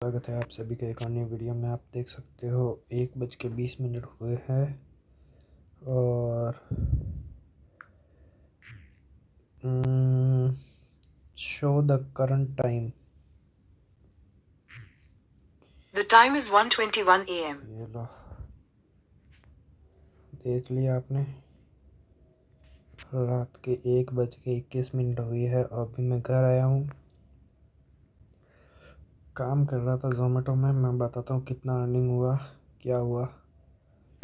स्वागत है आप सभी के एक और नई वीडियो में। आप देख सकते हो 1:20 हुए हैं और show the current time. The time is 1:21 a.m. ये लो, देख लिया आपने। रात के 1:21 हुई है और अभी मैं घर आया हूँ। काम कर रहा था जोमेटो में। मैं बताता हूँ कितना अर्निंग हुआ, क्या हुआ।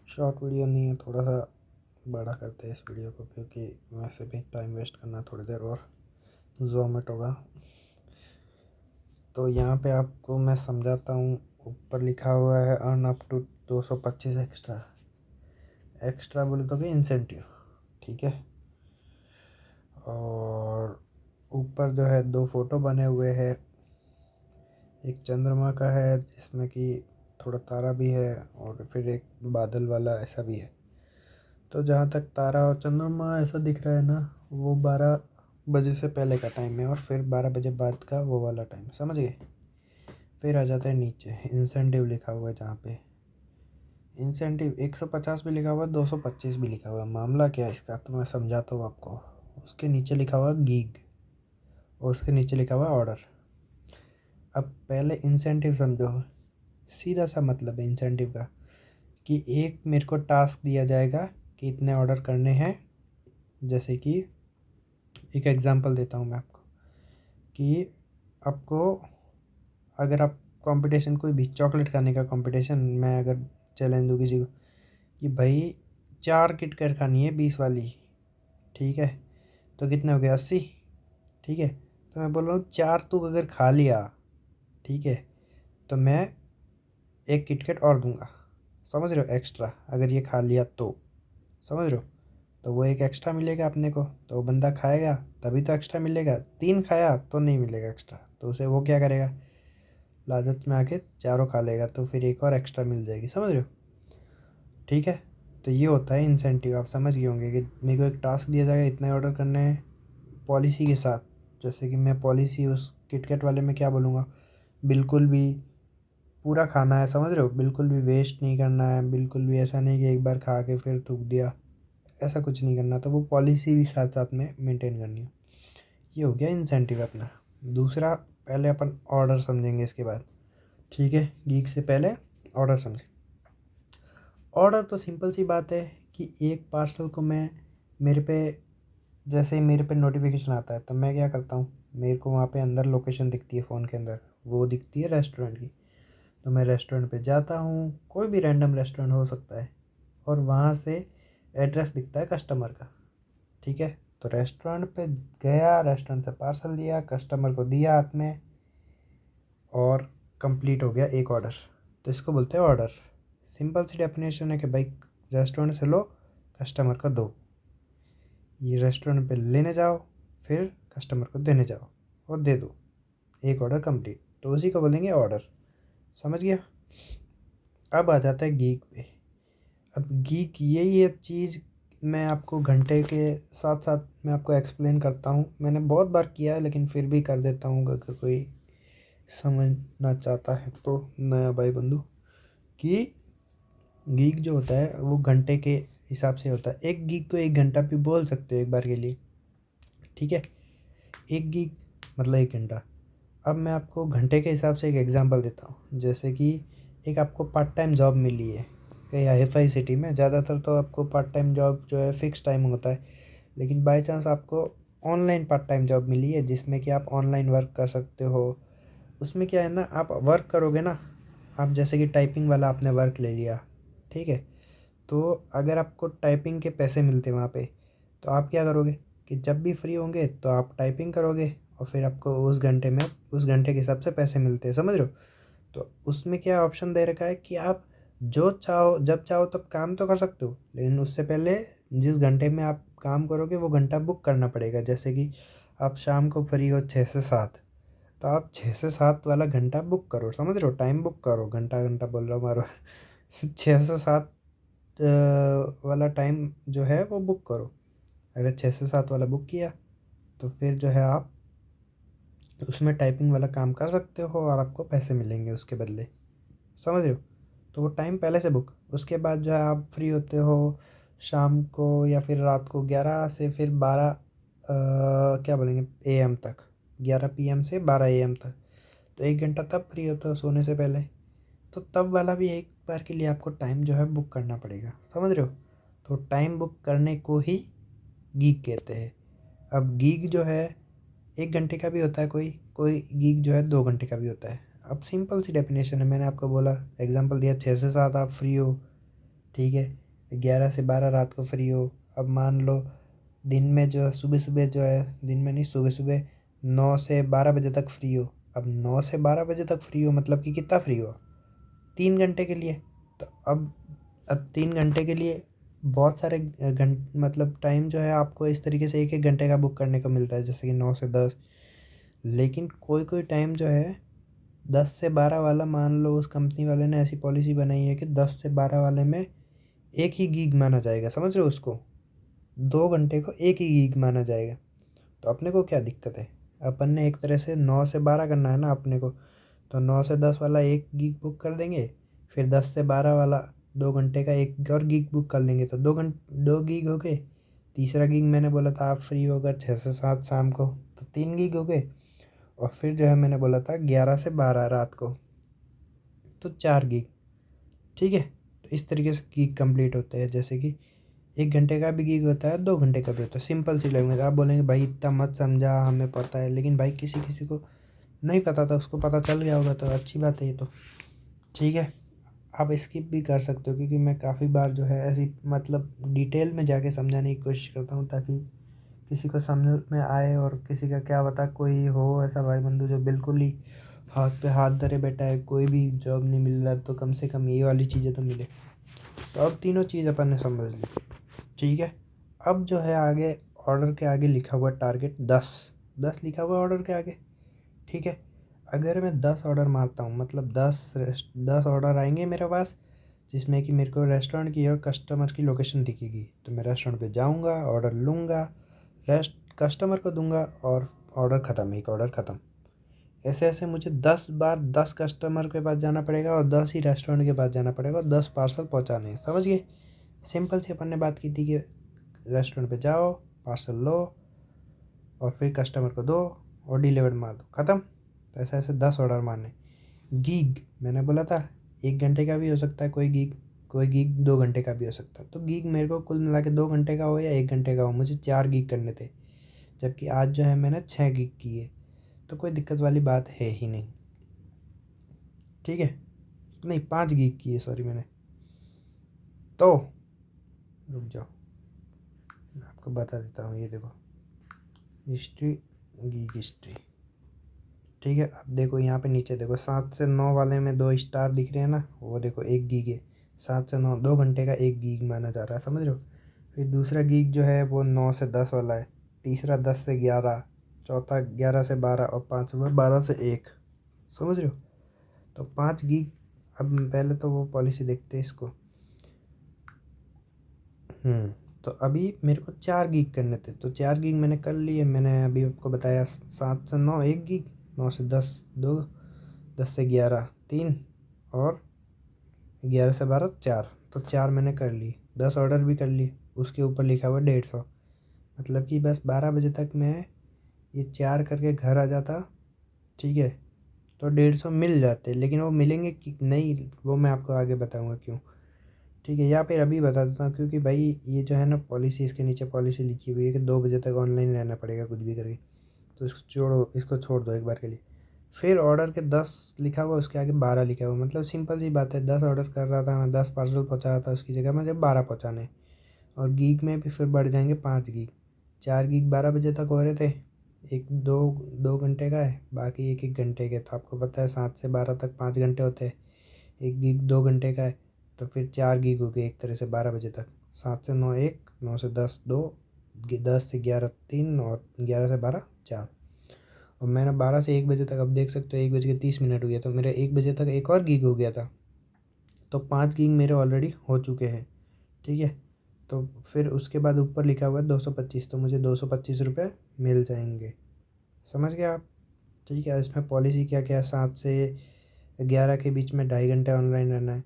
शॉर्ट वीडियो नहीं है, थोड़ा सा बड़ा करते हैं इस वीडियो को, क्योंकि वैसे भी टाइम वेस्ट करना थोड़ी देर और जोमेटो का। तो यहाँ पे आपको मैं समझाता हूँ। ऊपर लिखा हुआ है earn up to 225 extra. Extra बोले तो कि इंसेंटिव, ठीक है। और ऊपर जो है 2 फोटो बने हुए हैं। एक चंद्रमा का है जिसमें कि थोड़ा तारा भी है, और फिर एक बादल वाला ऐसा भी है। तो जहाँ तक तारा और चंद्रमा ऐसा दिख रहा है ना, वो 12 बजे से पहले का टाइम है, और फिर 12 बजे बाद का वो वाला टाइम, समझ गए। फिर आ जाता है नीचे इंसेंटिव लिखा हुआ है, जहाँ पे इंसेंटिव 150 भी लिखा हुआ है, 225 भी लिखा हुआ है। मामला क्या है इसका, तो मैं समझाता हूँ आपको। उसके नीचे लिखा हुआ है गीग, और उसके नीचे लिखा हुआ है ऑर्डर। अब पहले इंसेंटिव समझो। सीधा सा मतलब है इंसेंटिव का कि एक मेरे को टास्क दिया जाएगा कि इतने ऑर्डर करने हैं। जैसे कि एक एग्जांपल देता हूँ मैं आपको, कि आपको अगर आप कंपटीशन, कोई भी चॉकलेट खाने का कंपटीशन, मैं अगर चैलेंज दूँ किसी को कि भाई 4 किटकैट खानी है 20 वाली, ठीक है, तो कितने हो गए 80, ठीक है। तो मैं बोल रहा हूँ 4 तू अगर खा लिया, ठीक है, तो मैं एक किटकैट और दूंगा, समझ रहे हो, एक्स्ट्रा। अगर ये खा लिया तो समझ रहे हो, तो वो एक एक्स्ट्रा मिलेगा अपने को। तो वो बंदा खाएगा तभी तो एक्स्ट्रा मिलेगा। 3 खाया तो नहीं मिलेगा एक्स्ट्रा, तो उसे वो क्या करेगा, लालच में आके चारों खा लेगा, तो फिर एक और एक्स्ट्रा मिल जाएगी, समझ रहे हो, ठीक है। तो ये होता है इंसेंटिव। आप समझ गए होंगे कि मेरे को एक टास्क दिया जाएगा, इतने ऑर्डर करने हैं पॉलिसी के साथ। जैसे कि मैं पॉलिसी उस किटकैट वाले में क्या बोलूँगा, बिल्कुल भी पूरा खाना है, समझ रहे हो, बिल्कुल भी वेस्ट नहीं करना है। बिल्कुल भी ऐसा नहीं कि एक बार खा के फिर थूक दिया, ऐसा कुछ नहीं करना। तो वो पॉलिसी भी साथ साथ में मेंटेन करनी है। ये हो गया इंसेंटिव अपना। दूसरा, पहले अपन ऑर्डर समझेंगे इसके बाद, ठीक है। गीक से पहले ऑर्डर समझें। ऑर्डर तो सिंपल सी बात है कि एक पार्सल को मैं, मेरे पे जैसे ही मेरे पे नोटिफिकेशन आता है, तो मैं क्या करता हूँ, मेरे को वहाँ पे अंदर लोकेशन दिखती है फ़ोन के अंदर, वो दिखती है रेस्टोरेंट की। तो मैं रेस्टोरेंट पे जाता हूँ, कोई भी रैंडम रेस्टोरेंट हो सकता है, और वहाँ से एड्रेस दिखता है कस्टमर का, ठीक है। तो रेस्टोरेंट पे गया, रेस्टोरेंट से पार्सल लिया, कस्टमर को दिया हाथ में, और कंप्लीट हो गया एक ऑर्डर। तो इसको बोलते हैं ऑर्डर। सिंपल सी डेफिनेशन है कि भाई रेस्टोरेंट से लो, कस्टमर को दो। ये रेस्टोरेंट पे लेने जाओ, फिर कस्टमर को देने जाओ और दे दो, एक ऑर्डर कंप्लीट। तो उसी को बोलेंगे ऑर्डर, समझ गया। अब आ जाता है गीक पे। अब गीक यही है चीज़, मैं आपको घंटे के साथ साथ मैं आपको एक्सप्लेन करता हूँ। मैंने बहुत बार किया है, लेकिन फिर भी कर देता हूँ अगर कोई समझना चाहता है तो, नया भाई बंधु। कि गीक जो होता है वो घंटे के हिसाब से होता है। एक गीक को 1 घंटा भी बोल सकते हो एक बार के लिए, ठीक है। एक गीक मतलब 1 घंटा। अब मैं आपको घंटे के हिसाब से एक एग्जांपल देता हूँ। जैसे कि एक आपको पार्ट टाइम जॉब मिली है कहीं हाई सिटी में। ज़्यादातर तो आपको पार्ट टाइम जॉब जो है फिक्स टाइम होता है, लेकिन बाय चांस आपको ऑनलाइन पार्ट टाइम जॉब मिली है जिसमें कि आप ऑनलाइन वर्क कर सकते हो। उसमें क्या है ना, आप वर्क करोगे ना, आप जैसे कि टाइपिंग वाला आपने वर्क ले लिया, ठीक है। तो अगर आपको टाइपिंग के पैसे मिलते वहाँ पे, तो आप क्या करोगे कि जब भी फ्री होंगे तो आप टाइपिंग करोगे, और फिर आपको उस घंटे में, उस घंटे के हिसाब से पैसे मिलते हैं, समझ रहे हो। तो उसमें क्या ऑप्शन दे रखा है कि आप जो चाहो जब चाहो तब काम तो कर सकते हो, लेकिन उससे पहले जिस घंटे में आप काम करोगे वो घंटा बुक करना पड़ेगा। जैसे कि आप शाम को फ्री हो 6 से 7, तो आप 6 से 7 वाला घंटा बुक करो, समझ रहे हो, टाइम बुक करो। घंटा घंटा बोल रहा हूँ बार बार 6 से 7 वाला टाइम जो है वो बुक करो। अगर 6 से 7 वाला बुक किया, तो फिर जो है आप उसमें टाइपिंग वाला काम कर सकते हो और आपको पैसे मिलेंगे उसके बदले, समझ रहे हो। तो वो टाइम पहले से बुक, उसके बाद जो है आप फ्री होते हो शाम को या फिर रात को 11 से फिर 12 क्या बोलेंगे AM तक, 11 PM से 12 AM तक। तो 1 घंटा तब फ्री होते हो सोने से पहले। तो तब वाला भी एक बार के लिए आपको टाइम जो है बुक करना पड़ेगा, समझ रहे हो। तो टाइम बुक करने को ही गीग कहते हैं। अब गीग जो है 1 घंटे का भी होता है, कोई कोई गीग जो है 2 घंटे का भी होता है। अब सिंपल सी डेफिनेशन है, मैंने आपको बोला एग्जांपल दिया 6 से 7 आप फ्री हो, ठीक है। 11 से 12 रात को फ्री हो। अब मान लो दिन में जो सुबह सुबह जो है, दिन में नहीं सुबह सुबह 9 से 12 बजे तक फ्री हो। अब 9 से 12 बजे तक फ्री हो मतलब कि कितना फ्री हो, 3 घंटे के लिए। तो अब 3 घंटे के लिए बहुत सारे मतलब टाइम जो है आपको इस तरीके से एक एक घंटे का बुक करने को मिलता है, जैसे कि 9 से 10। लेकिन कोई कोई टाइम जो है 10 से 12 वाला, मान लो उस कंपनी वाले ने ऐसी पॉलिसी बनाई है कि 10 से 12 वाले में एक ही गीग माना जाएगा, समझ रहे हो। उसको 2 घंटे को एक ही गीग माना जाएगा। तो अपने को क्या दिक्कत है, अपन ने एक तरह से 9 से 12 करना है ना अपने को। तो 9 से 10 वाला एक गीग बुक कर देंगे, फिर 10 से 12 वाला 2 घंटे का एक और गीग बुक कर लेंगे, तो 2 गीग हो गए। तीसरा गीग मैंने बोला था आप फ्री होगा 6 से 7 शाम को, तो 3 गीग हो गए। और फिर जो है मैंने बोला था 11 से 12 रात को, तो 4 गीग, ठीक है। तो इस तरीके से गीग कंप्लीट होते हैं, जैसे कि 1 घंटे का भी गीग होता है, 2 घंटे का भी होता है। सिंपल सी लैंग्वेज। आप बोलेंगे भाई इतना मत समझा, हमें पता है, लेकिन भाई किसी किसी को नहीं पता था, उसको पता चल गया होगा तो अच्छी बात है ये तो, ठीक है। आप स्किप भी कर सकते हो, क्योंकि मैं काफ़ी बार जो है ऐसी मतलब डिटेल में जाके समझाने की कोशिश करता हूँ, ताकि किसी को समझ में आए। और किसी का क्या पता कोई हो ऐसा भाई बंधु जो बिल्कुल ही हाथ पे हाथ धरे बैठा है, कोई भी जॉब नहीं मिल रहा, तो कम से कम ये वाली चीज़ें तो मिले। तो अब तीनों चीज़ अपन ने समझ ली, ठीक है। अब जो है आगे ऑर्डर के आगे लिखा हुआ टारगेट 10, 10 लिखा हुआ ऑर्डर के आगे, ठीक है। अगर मैं 10 ऑर्डर मारता हूँ मतलब 10 ऑर्डर आएंगे मेरे पास, जिसमें कि मेरे को रेस्टोरेंट की और कस्टमर की लोकेशन दिखेगी। तो मैं रेस्टोरेंट पे जाऊँगा, ऑर्डर लूँगा, रेस्ट कस्टमर को दूंगा और ऑर्डर ख़त्म, एक ऑर्डर ख़त्म। ऐसे ऐसे मुझे 10 बार 10 कस्टमर के पास जाना पड़ेगा और 10 ही रेस्टोरेंट के पास जाना पड़ेगा और 10 पार्सल पहुँचाने हैं, समझ गए। सिंपल सी अपन ने बात की थी कि रेस्टोरेंट पे जाओ, पार्सल लो और फिर कस्टमर को दो और डिलीवर मार दो, ख़त्म। तो ऐसे ऐसे 10 ऑर्डर मारने। गीग मैंने बोला था 1 घंटे का भी हो सकता है कोई गीग 2 घंटे का भी हो सकता है। तो गीग मेरे को कुल मिला के 2 घंटे का हो या 1 घंटे का हो, मुझे 4 गीग करने थे। जबकि आज जो है मैंने 6 गीग किए, तो कोई दिक्कत वाली बात है ही नहीं, ठीक है। नहीं 5 गीग किए सॉरी मैंने। तो रुक जाओ मैं आपको बता देता हूँ, ये देखो हिस्ट्री, गीग हिस्ट्री, ठीक है। अब देखो यहाँ पे नीचे देखो 7 से 9 वाले में 2 स्टार दिख रहे हैं ना, वो देखो 1 गीग है। 7 से 9 2 घंटे का 1 गीग माना जा रहा है, समझ रहे हो। फिर दूसरा गीग जो है वो 9 से 10 वाला है। तीसरा 10 से 11, चौथा 11 से 12 और पाँचवा 12 से 1, समझ रहे हो। तो 5 गीग। अब पहले तो वो पॉलिसी देखते हैं इसको। तो अभी मेरे को 4 गीग करने थे, तो 4 गीग मैंने कर लिए। मैंने अभी आपको बताया 7 से 9 1 गीग, 9 से 10 2, 10 से 11 3 और 11 से 12 4। तो 4 मैंने कर लिए, 10 ऑर्डर भी कर लिए। उसके ऊपर लिखा हुआ 150, मतलब कि बस 12 बजे तक मैं ये 4 करके घर आ जाता, ठीक है। तो 150 मिल जाते, लेकिन वो मिलेंगे कि नहीं वो मैं आपको आगे बताऊंगा क्यों, ठीक है। या फिर अभी बता देता हूँ, क्योंकि भाई ये जो है ना पॉलिसी, इसके नीचे पॉलिसी लिखी हुई है कि 2 बजे तक ऑनलाइन रहना पड़ेगा कुछ भी करके। तो इसको छोड़ दो एक बार के लिए। फिर ऑर्डर के 10 लिखा हुआ, उसके आगे 12 लिखा हुआ, मतलब सिंपल सी बात है, 10 ऑर्डर कर रहा था मैं, 10 पार्सल पहुँचा रहा था, उसकी जगह मुझे 12 पहुँचाने। और गीग में भी फिर बढ़ जाएंगे 5 गीग। 4 गीग 12 बजे तक हो रहे थे, एक दो 2 घंटे का है, बाकी एक एक घंटे के। तो आपको पता है 7 से 12 तक 5 घंटे होते हैं, 1 गीग 2 घंटे का है। तो फिर 4 गीग हो गए एक तरह से 12 बजे तक। 7 से 9 1, 9 से 10 2, 10 से 11 3 और 11 से 12 4। और मैंने 12 से 1 बजे तक, अब देख सकते हो 1 बज के 30 मिनट हो गया, तो मेरे 1 बजे तक एक और गीग हो गया था। तो 5 गीग मेरे ऑलरेडी हो चुके हैं, ठीक है। तो फिर उसके बाद ऊपर लिखा हुआ है 225, तो मुझे 225 रुपये मिल जाएंगे, समझ गए आप। ठीक है, इसमें पॉलिसी क्या क्या है, 7 से 11 के बीच में 2.5 घंटे ऑनलाइन रहना है।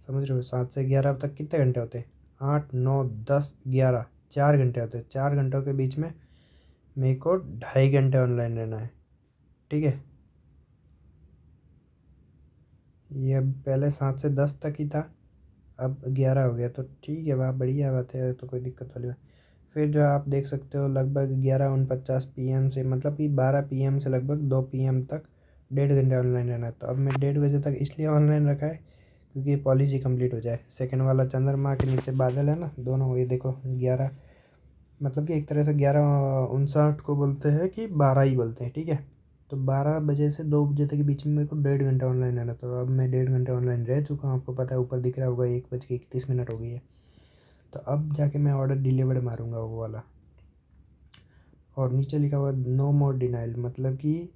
समझ रहे हो, 7 से 11 तक कितने घंटे होते हैं? 8, 9, 10, 11, 4 घंटे होते हैं। 4 घंटों के बीच में मेरे को 2.5 घंटे ऑनलाइन रहना है। ठीक है, ये अब पहले 7 से 10 तक ही था, अब 11 हो गया, तो ठीक है, वाह बढ़िया बात है, तो कोई दिक्कत वाली बात। फिर जो आप देख सकते हो लगभग 11:49 PM से, मतलब कि 12 PM से लगभग 2 PM तक 1.5 घंटे ऑनलाइन रहना है। तो अब मैं 1:30 बजे तक इसलिए ऑनलाइन रखा है क्योंकि ये पॉलिसी कंप्लीट हो जाए। सेकंड वाला चंद्रमा के नीचे बादल है ना, दोनों, ये देखो 11, मतलब कि एक तरह से 11:59 को बोलते हैं कि 12 ही बोलते हैं। ठीक है, तो 12 बजे से 2 बजे तक के बीच में मेरे को 1.5 घंटा ऑनलाइन रहना। तो अब मैं 1.5 घंटे ऑनलाइन रह चुका हूँ, आपको पता है ऊपर दिख रहा होगा 1:31 हो गई है। तो अब जाके मैं ऑर्डर डिलीवर्ड मारूंगा वो वाला, और नीचे लिखा हुआ नो मोर डिनाइल, मतलब कि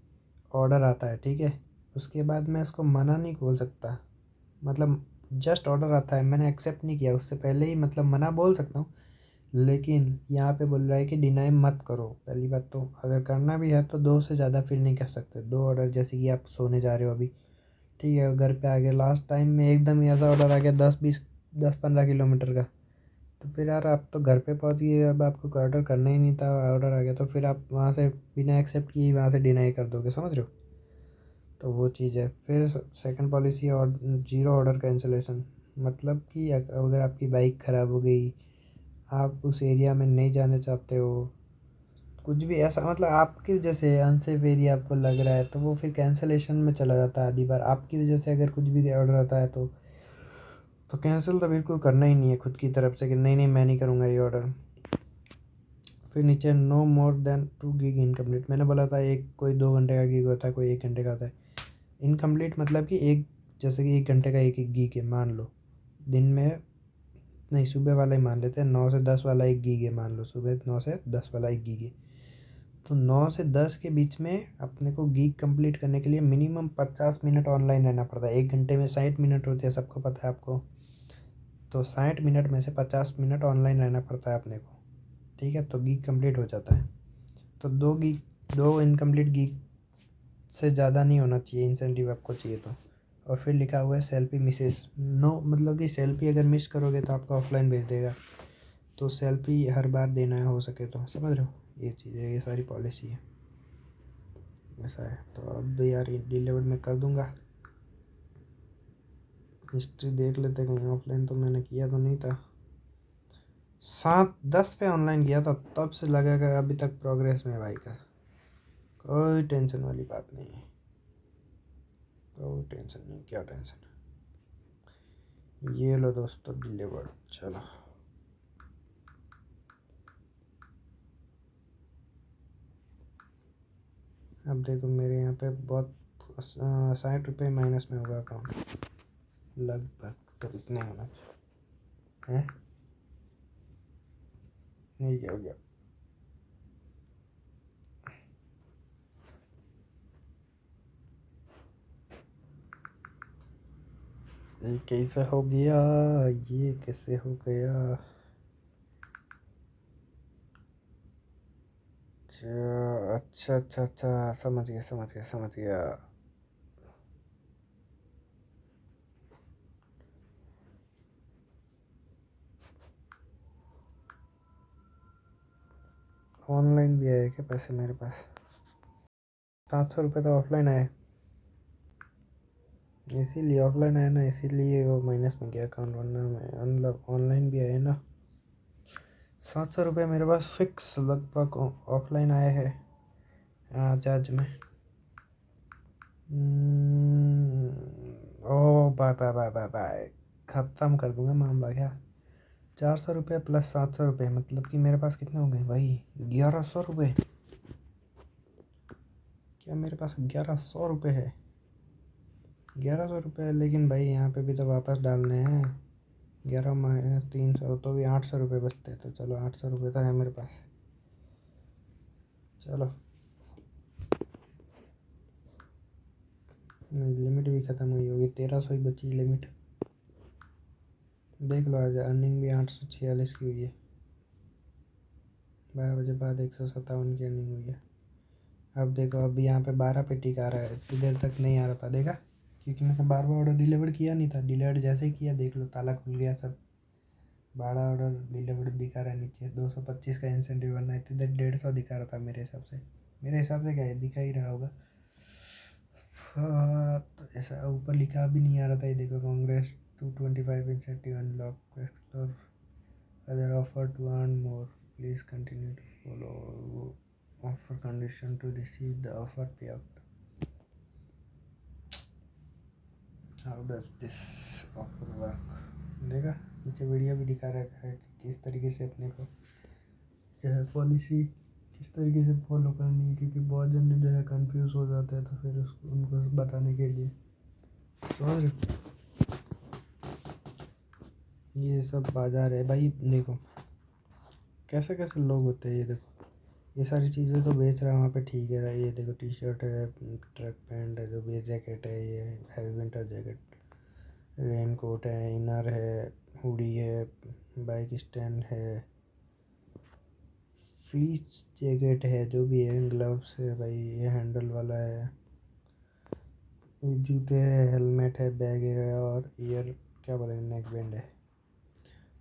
ऑर्डर आता है। ठीक है, उसके बाद मैं इसको मना नहीं बोल सकता, मतलब जस्ट ऑर्डर आता है, मैंने एक्सेप्ट नहीं किया, उससे पहले ही मतलब मना बोल सकता हूँ। लेकिन यहाँ पे बोल रहा है कि डिनाई मत करो। पहली बात तो अगर करना भी है तो 2 से ज़्यादा फिर नहीं कर सकते, 2 ऑर्डर, जैसे कि आप सोने जा रहे हो अभी, ठीक है, घर पे आ गए, लास्ट टाइम में एकदम ही ऐसा ऑर्डर आ गया 10-20 10-15 किलोमीटर का, तो फिर यार आप तो घर पे पहुंच गए, अब आपको कोई ऑर्डर करना ही नहीं था, ऑर्डर आ गया, तो फिर आप वहाँ से बिना एक्सेप्ट किए वहाँ से डिनाई कर दोगे, समझ रहे हो। तो वो चीज़ है। फिर सेकंड पॉलिसी और 0 ऑर्डर कैंसिलेशन, मतलब कि अगर आपकी बाइक ख़राब हो गई, आप उस एरिया में नहीं जाना चाहते हो, कुछ भी ऐसा, मतलब आपकी वजह से अनसेफ एरिया आपको लग रहा है, तो वो फिर कैंसिलेशन में चला जाता है। आधी बार आपकी वजह से अगर कुछ भी ऑर्डर आता है तो कैंसिल तो बिल्कुल करना ही नहीं है खुद की तरफ से कि नहीं नहीं मैं नहीं करूँगा ये ऑर्डर। फिर नीचे no more than 2 GB incomplete, मैंने बोला था एक कोई 2 घंटे का गीग होता है, कोई 1 घंटे का होता है। इनकम्प्लीट मतलब कि एक, जैसे कि 1 घंटे का एक एक गीग है मान लो, दिन में, नहीं सुबह वाला ही मान लेते हैं, 9 से 10 वाला एक गीग है मान लो, सुबह 9 से 10 वाला एक गीग है। तो 9 से 10 के बीच में अपने को गीग कंप्लीट करने के लिए मिनिमम 50 मिनट ऑनलाइन रहना पड़ता है। 1 घंटे में 60 मिनट होते हैं, सबको पता है आपको। तो 60 मिनट में से 50 मिनट ऑनलाइन रहना पड़ता है अपने को। ठीक है, तो गीग कंप्लीट हो जाता है। तो 2 इनकम्प्लीट गीग से ज़्यादा नहीं होना चाहिए इंसेंटिव आपको चाहिए तो। और फिर लिखा हुआ है सेल्फी मिसेस, नो, मतलब कि सेल्फी अगर मिस करोगे तो आपको ऑफलाइन भेज देगा, तो सेल्फी हर बार देना है हो सके तो, समझ रहे हो, ये चीज़ है, ये सारी पॉलिसी है, ऐसा है। तो अब यार डिलीवर मैं कर दूंगा। हिस्ट्री देख लेते कहीं, ऑफलाइन तो मैंने किया तो नहीं था, 7:10 पे ऑनलाइन किया था, तब से लगेगा अभी तक प्रोग्रेस में है भाई का, कोई टेंशन वाली बात नहीं है, कोई टेंशन नहीं, क्या टेंशन है। ये लो दोस्तों डिलीवर्ड, चलो। अब देखो मेरे यहाँ पे बहुत 60 रुपये माइनस में होगा अकाउंट, लगभग, तो इतने होना चाहिए हैं, नहीं क्या हो गया, ये कैसे हो गया, ये कैसे हो गया। अच्छा अच्छा अच्छा, समझ गया समझ गया समझ गया। ऑनलाइन भी आए क्या पैसे मेरे पास? 700 रुपये तो ऑफलाइन आए, इसीलिए ऑफलाइन आया ना, इसीलिए वो माइनस में गया अकाउंट, वरना मैं मतलब ऑनलाइन भी आए ना। 700 रुपये मेरे पास फिक्स लगभग ऑफलाइन आए हैं आज आज में। Oh bye bye bye bye bye, ख़त्म कर दूंगा मामला क्या। 400 रुपये प्लस 700 रुपये, मतलब कि मेरे पास कितने हो गए भाई, 1100 रुपये। क्या मेरे पास 1100 रुपये है? 1100 रुपये, लेकिन भाई यहाँ पे भी तो वापस डालने हैं, 11 - 300 तो भी 800 रुपये बचते, तो चलो 800 रुपये तो है मेरे पास। चलो, मेरी लिमिट भी ख़त्म हुई होगी, 1300 ही बची लिमिट। देख लो आज अर्निंग भी 846 की हुई है, 12 बजे बाद 157 की अर्निंग हुई है। अब देखो, अभी यहाँ पे 12 पे टिका रहा है, इतनी देर तक नहीं आ रहा था, देखा? क्योंकि मैंने बार बार ऑर्डर डिलीवर किया नहीं था। डिलीवर जैसे ही किया, देख लो ताला खुल गया सब। 12 ऑर्डर डिलीवर दिखा रहा है नीचे। 225 का इंसेंटिव बनना है, इतनी देर 150 दिखा रहा था मेरे हिसाब से। मेरे हिसाब से क्या है, दिखा ही रहा होगा। हाँ, तो ऐसा ऊपर लिखा भी नहीं आ रहा था, ये देखो, congrats 225 incentive unlock, explore other offer to earn more, please continue to follow offer condition to receive the offer payout. How does this offer work? देखा, नीचे वीडियो भी दिखा रखा है कि किस तरीके से अपने को जो है पॉलिसी किस तरीके से फॉलो करनी है, क्योंकि बहुत जन जो है कंफ्यूज हो जाते हैं, तो फिर उसको उनको बताने के लिए समझ रहे हो? ये सब बाजार है भाई। देखो कैसे कैसे लोग होते हैं, ये देखो, ये सारी चीज़ें तो बेच रहा है वहाँ पे, ठीक है। ये देखो, टी शर्ट है, ट्रैक पैंट है, जो भी जैकेट है, ये heavy winter jacket, rain coat है, इनर है, हुडी है, बाइक स्टैंड है, फ्लीस जैकेट है, जो भी है, ग्लव्स है भाई, ये हैंडल वाला है, ये जूते है, हेलमेट है, बैग है, और ईयर क्या बोलेंगे, नेक बैंड है।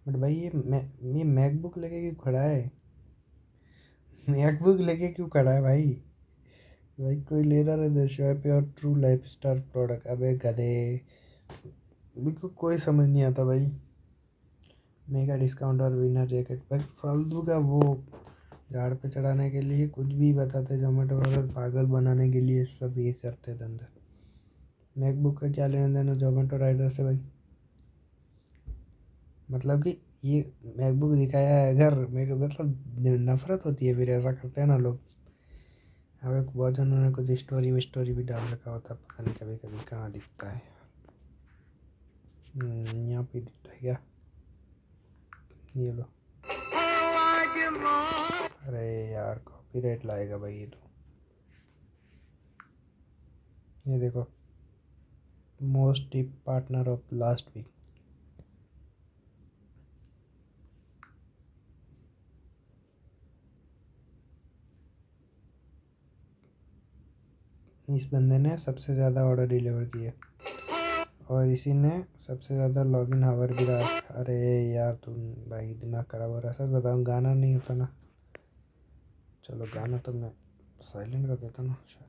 बट भाई ये मैकबुक लेके क्यों खड़ा है? मैकबुक लेके क्यों खड़ा है भाई? भाई कोई ले रहा है शॉप पे, और ट्रू लाइफ स्टाइल प्रोडक्ट, अबे गधे, बिल्कुल कोई समझ नहीं आता भाई। मेगा डिस्काउंट और विनर जैकेट, भाई फालतू का वो झाड़ पे चढ़ाने के लिए कुछ भी बताते, जोमेटो वाले पागल बनाने के लिए सब ये करते धंधा। मैकबुक का क्या लेना देना जोमेटो राइडर से भाई? मतलब कि ये मैकबुक दिखाया है अगर, मेरे को मतलब नफरत होती है फिर ऐसा करते हैं ना लोग। अब एक बहुत जनों ने कुछ स्टोरी विस्टोरी भी डाल रखा होता है, पता नहीं कभी कभी कहाँ दिखता है। यहाँ पे दिखता है क्या? ये लो। अरे यार, कॉपीराइट लाएगा भाई ये तो। ये देखो, most tip partner of last week. इस बंदे ने सबसे ज़्यादा ऑर्डर डिलीवर किए, और इसी ने सबसे ज़्यादा लॉगिन आवर भी रहा। अरे यार तुम भाई दिमाग खराब हो रहा है, सच बताऊँ, गाना नहीं होता ना। चलो गाना तो मैं साइलेंट कर देता ना शायद।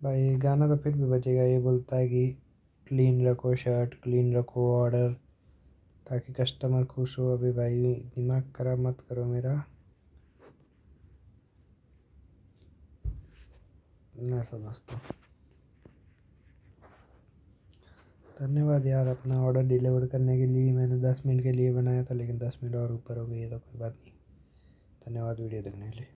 भाई गाना तो फिर भी बचेगा। ये बोलता है कि क्लीन रखो शर्ट, क्लीन रखो ऑर्डर, ताकि कस्टमर खुश हो। अभी भाई दिमाग खराब मत करो मेरा, मैं समझता हूँ। धन्यवाद यार, अपना ऑर्डर डिलीवर करने के लिए। मैंने 10 मिनट के लिए बनाया था, लेकिन 10 मिनट और ऊपर हो गई है, तो कोई बात नहीं। धन्यवाद वीडियो देखने के लिए।